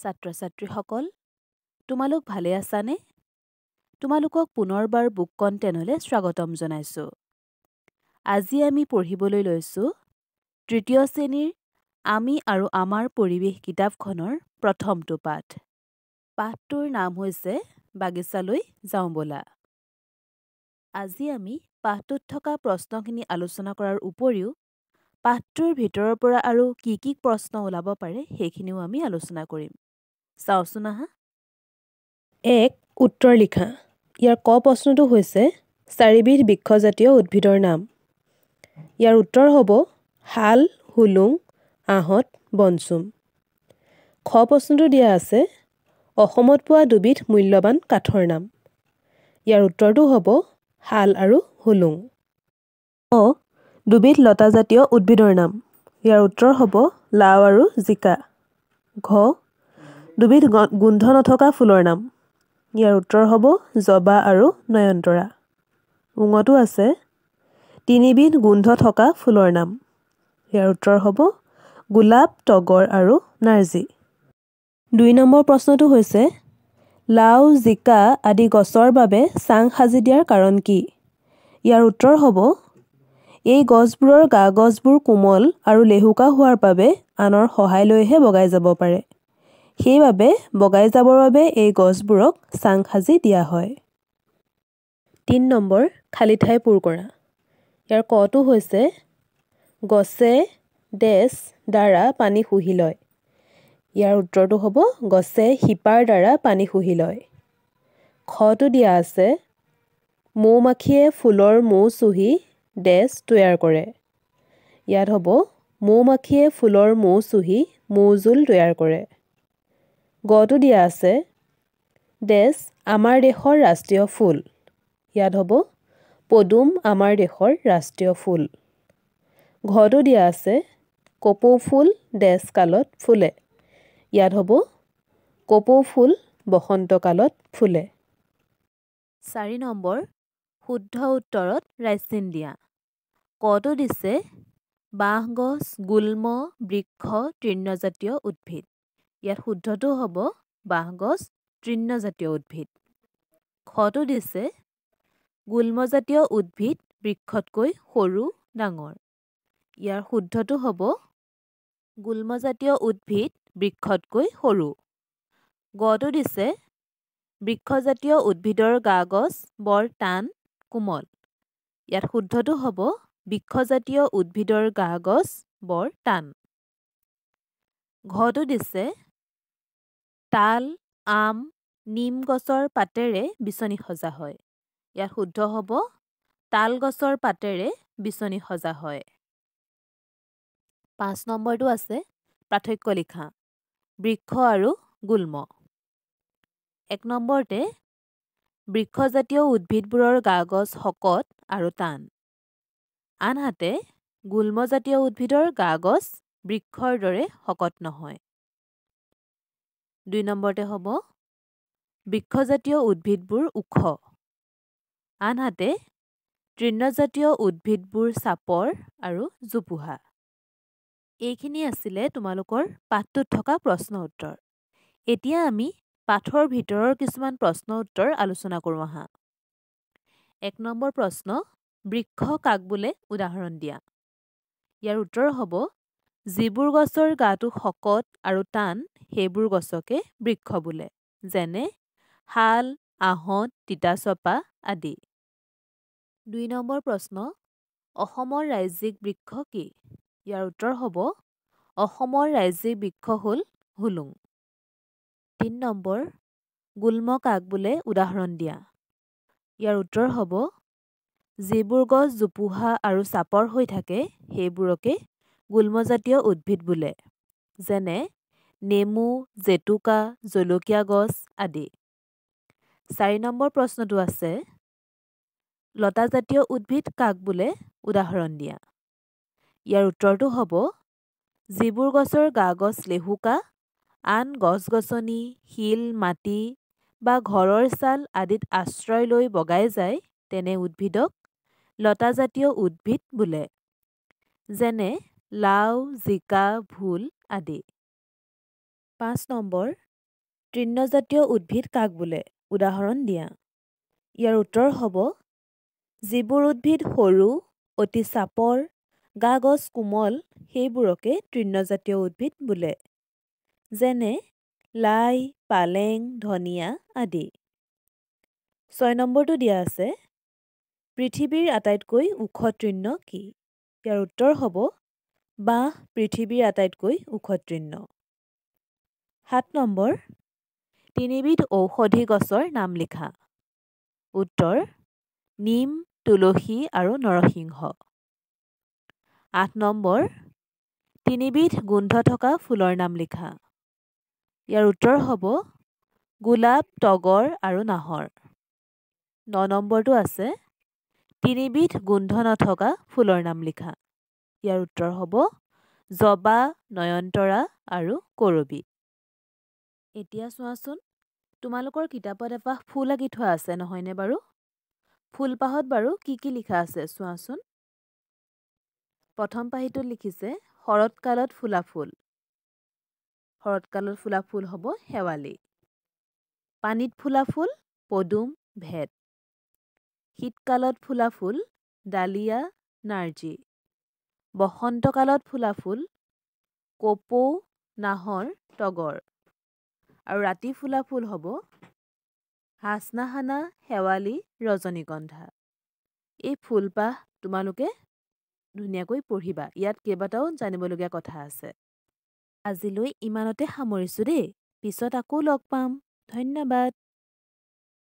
ছাত্ৰ-ছাত্ৰীসকল, তোমালোক ভালে আছানে? তোমালোকক পুনৰবাৰ বুক কণ্টেইনলৈ স্বাগতম জনাইছোঁ। আজি আমি পঢ়িবলৈ লৈছোঁ তৃতীয় শ্ৰেণীৰ আমি আৰু আমাৰ পৰিৱেশ কিতাপখনৰ প্ৰথমটো পাঠ। পাঠটোৰ নাম হৈছে বাগিচালৈ যাওঁ ব'লা। আজি আমি পাঠটোত থকা প্ৰশ্নখিনি আলোচনা কৰাৰ উপৰিও পাঠটোৰ ভিতৰৰ পৰা আৰু কি কি প্ৰশ্ন ওলাব পাৰে সেইখিনিও আমি আলোচনা কৰিম। চাওঁচোন আহা। ১. উত্তৰ লিখা। ইয়াৰ ক প্ৰশ্নটো হৈছে 4বিধ বৃক্ষজাতীয় উদ্ভিদৰ নাম। ইয়াৰ উত্তৰ হ'ব শাল, হুলুং, আহঁত, বনচুম। খ প্ৰশ্নটো দিয়া আছে অসমত পোৱা 2বিধ মূল্যৱান কাঠৰ নাম। ইয়াৰ উত্তৰটো হ'ব শাল আৰু হুলুং। অ. 2বিধ লতাজাতীয় উদ্ভিদৰ নাম। ইয়াৰ উত্তৰ হ'ব লাও আৰু জিকা। ঘ. 2বিধ গোন্ধ নথকা ফুলৰ নাম। ইয়াৰ উত্তৰ হ'ব জবা আৰু নয়নতৰা। ঙতো আছে 3বিধ গোন্ধ থকা ফুলৰ নাম। ইয়াৰ উত্তৰ হ'ব গোলাপ, তগৰ আৰু নাৰ্জী। 2 নম্বৰ প্ৰশ্নটো হৈছে লাও, জিকা আদি গছৰ বাবে চাং সাজি দিয়াৰ কাৰণ কি? ইয়াৰ উত্তৰ হ'ব এই গছবোৰৰ গা গছবোৰ কোমল আৰু লেহুকা হোৱাৰ বাবে আনৰ সহায় লৈহে বগাই যাব পাৰে। সেইবাবে বগাই যাবৰ বাবে এই গছবোৰক চাং সাজি দিয়া হয়। 3 নম্বৰ খালী ঠাই পূৰ কৰা। ইয়াৰ কটো হৈছে গছে ডেছ দ্বাৰা পানী শুহি লয়। ইয়াৰ উত্তৰটো হ'ব গছে শিপাৰ দ্বাৰা পানী শুহি লয়। খটো দিয়া আছে মৌ-মাখিয়ে ফুলৰ মৌ চুহি ডেছ তৈয়াৰ কৰে। ইয়াত হ'ব মৌ-মাখিয়ে ফুলৰ মৌ চুহি মৌজোল তৈয়াৰ কৰে। গটো দিয়া আছে ডেছ আমাৰ দেশৰ ৰাষ্ট্ৰীয় ফুল। ইয়াত হ'ব পদুম আমাৰ দেশৰ ৰাষ্ট্ৰীয় ফুল। ঘটো দিয়া আছে কপৌ ফুল ডেছ কালত ফুলে। ইয়াত হ'ব কপৌ ফুল বসন্তকালত ফুলে। 4 নম্বৰ শুদ্ধ উত্তৰত ৰাইট চিন দিয়া। কটো দিছে বাঁহগছ, গুল্ম, বৃক্ষ, তৃণজাতীয় উদ্ভিদ। ইয়াত শুদ্ধটো হ'ব বাঁহগছ তৃণজাতীয় উদ্ভিদ। খটো দিছে গুল্মজাতীয় উদ্ভিদ বৃক্ষতকৈ সৰু ডাঙৰ। ইয়াৰ শুদ্ধটো হ'ব গুল্মজাতীয় উদ্ভিদ বৃক্ষতকৈ সৰু। গটো দিছে বৃক্ষজাতীয় উদ্ভিদৰ গা গছ বৰ টান কোমল। ইয়াত শুদ্ধটো হ'ব বৃক্ষজাতীয় উদ্ভিদৰ গা গছ বৰ টান। ঘটো দিছে তাল, আম, নিম গছৰ পাতেৰে বিচনী সজা হয়। ইয়াত শুদ্ধ হ'ব তাল গছৰ পাতেৰে বিচনী সজা হয়। 5 নম্বৰটো আছে পাৰ্থক্য লিখা। বৃক্ষ আৰু গুল্ম। 1 নম্বৰতে বৃক্ষজাতীয় উদ্ভিদবোৰৰ গা গছ শকত আৰু টান। আনহাতে গুল্মজাতীয় উদ্ভিদৰ গা গছ বৃক্ষৰ দৰে শকত নহয়। 2 নম্বৰতে হ'ব বৃক্ষজাতীয় উদ্ভিদবোৰ ওখ। আনহাতে তৃণজাতীয় উদ্ভিদবোৰ চাপৰ আৰু জোপোহা। এইখিনি আছিলে তোমালোকৰ পাঠটোত থকা প্ৰশ্ন উত্তৰ। এতিয়া আমি পাঠৰ ভিতৰৰ কিছুমান প্ৰশ্ন উত্তৰ আলোচনা কৰোঁ আহা। 1 নম্বৰ প্ৰশ্ন বৃক্ষ কাক বোলে উদাহৰণ দিয়া। ইয়াৰ উত্তৰ হ'ব যিবোৰ গছৰ গাটো শকত আৰু টান সেইবোৰ গছকে বৃক্ষ বোলে। যেনে শাল, আহঁত, তিতাচপা আদি। 2 নম্বৰ প্ৰশ্ন অসমৰ ৰাজ্যিক বৃক্ষ কি? ইয়াৰ উত্তৰ হ'ব অসমৰ ৰাজ্যিক বৃক্ষ হ'ল হুলুং। 3 নম্বৰ গুল্ম কাক বোলে উদাহৰণ দিয়া। ইয়াৰ উত্তৰ হ'ব যিবোৰ গছ জোপোহা আৰু চাপৰ হৈ থাকে সেইবোৰকে গুল্মজাতীয় উদ্ভিদ বোলে। যেনে নেমু, জেতুকা, জলকীয়া গছ আদি। 4 নম্বৰ প্ৰশ্নটো আছে লতাজাতীয় উদ্ভিদ কাক বোলে উদাহৰণ দিয়া। ইয়াৰ উত্তৰটো হ'ব যিবোৰ গছৰ গা গছ লেহুকা, আন গছ-গছনি, শিল, মাটি বা ঘৰৰ ছাল আদিত আশ্ৰয় লৈ বগাই যায় তেনে উদ্ভিদক লতাজাতীয় উদ্ভিদ বোলে। যেনে লাও, জিকা, ভোল আদি। 5 নম্বৰ তৃণজাতীয় উদ্ভিদ কাক বোলে? উদাহৰণ দিয়া। ইয়াৰ উত্তৰ হ'ব যিবোৰ উদ্ভিদ সৰু, অতি চাপৰ, গা-গছ কোমল সেইবোৰকে তৃণজাতীয় উদ্ভিদ বোলে। যেনে লাই, পালেং, ধনিয়া আদি। 6 নম্বৰটো দিয়া আছে পৃথিৱীৰ আটাইতকৈ ওখ তৃণ কি? ইয়াৰ উত্তৰ হ'ব বাঁহ পৃথিৱীৰ আটাইতকৈ ওখ তৃণ। 7 নম্বৰ তিনিবিধ ঔষধি গছৰ নাম লিখা। উত্তৰ নিম, তুলসী আৰু নৰসিংহ। 8 নম্বৰ তিনিবিধ গোন্ধ থকা ফুলৰ নাম লিখা। ইয়াৰ উত্তৰ হ'ব গোলাপ, তগৰ আৰু নাহৰ। 9 নম্বৰটো আছে তিনিবিধ গোন্ধ নথকা ফুলৰ নাম লিখা। ইয়াৰ উত্তৰ হ'ব জবা, নয়নতৰা আৰু কৰবী। এতিয়া চোৱাচোন তোমালোকৰ কিতাপত এপাহ ফুল আঁকি থোৱা আছে নহয়নে বাৰু? ফুলপাহত বাৰু কি কি লিখা আছে চোৱাচোন। প্ৰথম পাহিটোত লিখিছে শৰৎকালত ফুলা ফুল। শৰৎকালত ফুলা ফুল হ'ব শেৱালি। পানীত ফুলা ফুল পদুম, ভেট। শীতকালত ফুলা ফুল ডালিয়া, নাৰ্জী। বসন্তকালত ফুলা ফুল কপৌ, নাহৰ, তগৰ। আৰু ৰাতি ফুলা ফুল হ'ব হাচনাহানা, শেৱালি, ৰজনীগন্ধা। এই ফুলপাহ তোমালোকে ধুনীয়াকৈ পঢ়িবা। ইয়াত কেইবাটাও জানিবলগীয়া কথা আছে। আজিলৈ ইমানতে সামৰিছোঁ দেই। পিছত আকৌ লগ পাম। ধন্যবাদ।